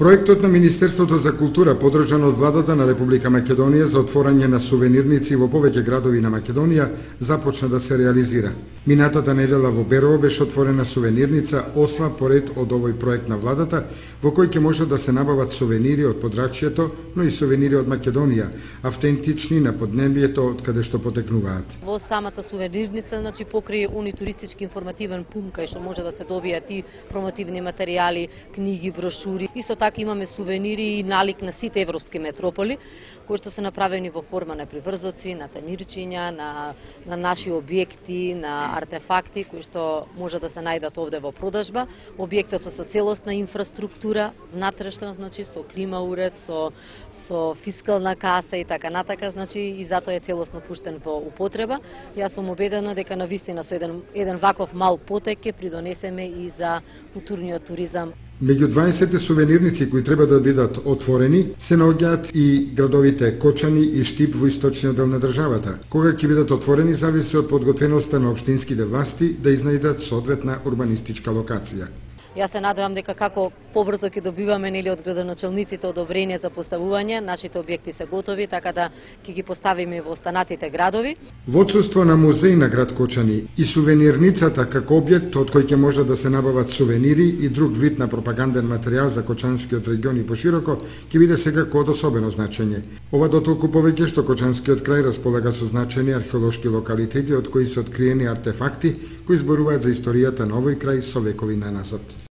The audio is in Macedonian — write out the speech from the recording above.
Проектот на Министерството за култура, подржан од владата на Република Македонија за отворање на сувенирници во повеќе градови на Македонија, започна да се реализира. Минатата недела во Берово беше отворена сувенирница, осма поред од овој проект на владата, во кој ќе може да се набават сувенири од подрачјето, но и сувенири од Македонија, автентични на поднебјето од каде што потекнуваат. Во самата сувенирница, покрај уни туристички информативен пункт кај што може да се добијат и промотивни материјали, книги, брошури. Исто така имаме сувенири и налик на сите европски метрополи, кои што се направени во форма на приврзоци, на танирчиња, на наши објекти, на артефакти кои што може да се најдат овде во продажба. Објектот со целосна инфраструктура, внатрешна, со клима уред, со фискална каса и така натака, и затоа е целосно пуштен во употреба. Јас сум убедена дека навистина со еден ваков мал потек ќе придонесеме и за културниот туризам. Меѓу 20 сувенирници кои треба да бидат отворени, се наоѓаат и градовите Кочани и Штип во источниот дел на државата. Кога ќе бидат отворени зависи од подготвеноста на општинските власти да изнајдат соодветна урбанистичка локација. Јас се надевам дека како побрзо ќе добиваме од градоначалниците одобрение за поставување, нашите објекти се готови, така да ќе ги поставиме во останатите градови. Во отсуство на музеј на град Кочани и сувенирницата како објект од кој ќе може да се набават сувенири и друг вид на пропаганден материјал за Кочанскиот регион и пошироко, ќе биде секако од особено значење. Ова дотолку повеќе што Кочанскиот крај располага со значени археолошки локалитети од кои се откриени артефакти кои зборуваат за историјата на овој крај со векови наназад.